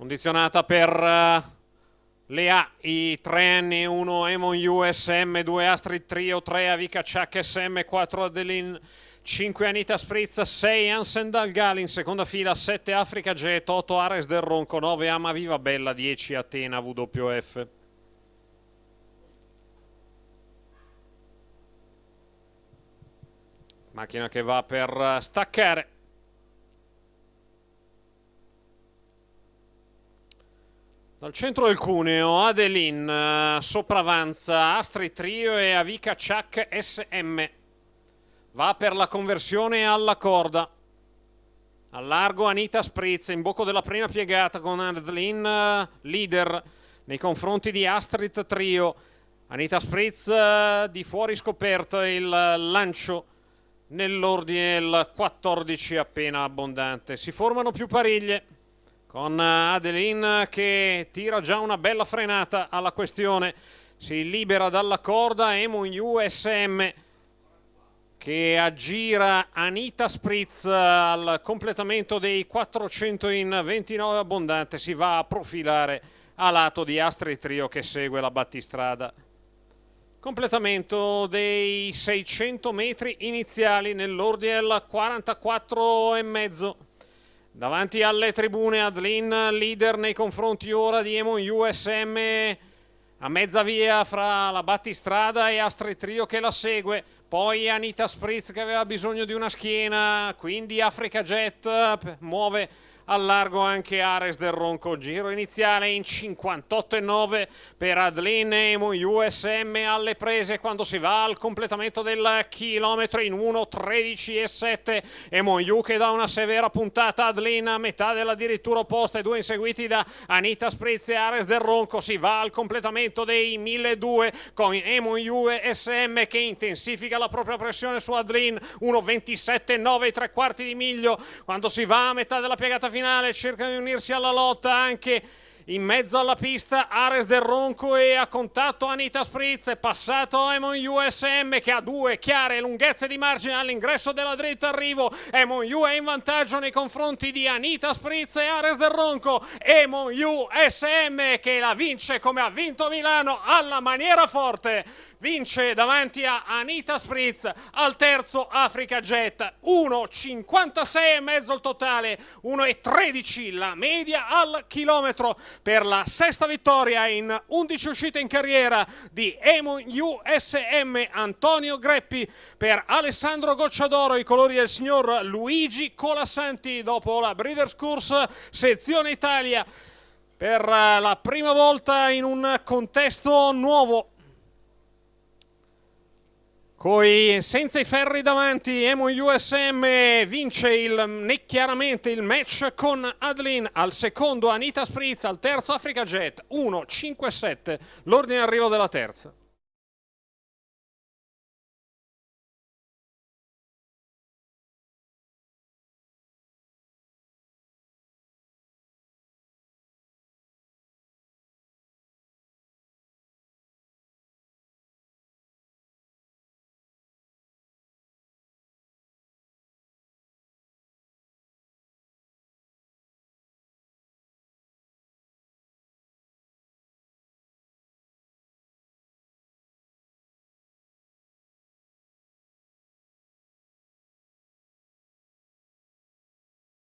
Condizionata per le A, i 3 anni, 1 Emon USM, 2 Astrid Trio, 3 Avica Chuck SM, 4 Adeline, 5 Anita Spritz, 6 Hansen Dalgal in seconda fila, 7 Africa Jet, 8 Ares del Ronco, 9 Ama Viva Bella, 10 Atena WF. Macchina che va per staccare. Dal centro del cuneo, Adeline sopravanza Astrid Trio e Avica Chuck SM. Va per la conversione alla corda. Al largo Anita Spritz, in bocca della prima piegata con Adeline leader nei confronti di Astrid Trio. Anita Spritz di fuori scoperta, il lancio nell'ordine il 14 appena abbondante. Si formano più pariglie, con Adeline che tira già una bella frenata alla questione. Si libera dalla corda Emon USM che aggira Anita Spritz al completamento dei 400 in 29 abbondante. Si va a profilare a lato di Astrid Trio che segue la battistrada. Completamento dei 600 metri iniziali nell'ordine del 44,5. Davanti alle tribune Adeline leader nei confronti ora di Emon USM, a mezza via fra la battistrada e Astrid Trio che la segue. Poi Anita Spritz che aveva bisogno di una schiena, quindi Africa Jet muove al largo anche Ares del Ronco. Giro iniziale in 58,9 per Adeline. Emon USM alle prese quando si va al completamento del chilometro in 1:13,7. Emon U che dà una severa puntata. Adeline a metà della dirittura opposta, e due inseguiti da Anita Spritz e Ares del Ronco. Si va al completamento dei 1.200 con Emon USM che intensifica la propria pressione su Adeline. 1:27,9 tre quarti di miglio quando si va a metà della piegata finale. Cerca di unirsi alla lotta anche in mezzo alla pista Ares del Ronco e a contatto Anita Spritz. È passato Emon USM che ha due chiare lunghezze di margine all'ingresso della dritta arrivo. Emon U è in vantaggio nei confronti di Anita Spritz e Ares del Ronco. Emon USM che la vince come ha vinto Milano alla maniera forte. Vince davanti a Anita Spritz. Al terzo Africa Jet, 1:56,5 il totale, 1:13 la media al chilometro per la sesta vittoria in 11 uscite in carriera di Emon USM. Antonio Greppi per Alessandro Gocciadoro, i colori del signor Luigi Colasanti dopo la Breeders' Course sezione Italia per la prima volta in un contesto nuovo. Senza i ferri davanti, Emon USM vince chiaramente il match con Adeline. Al secondo Anita Spritz, al terzo Africa Jet, 1:57 l'ordine d'arrivo della terza.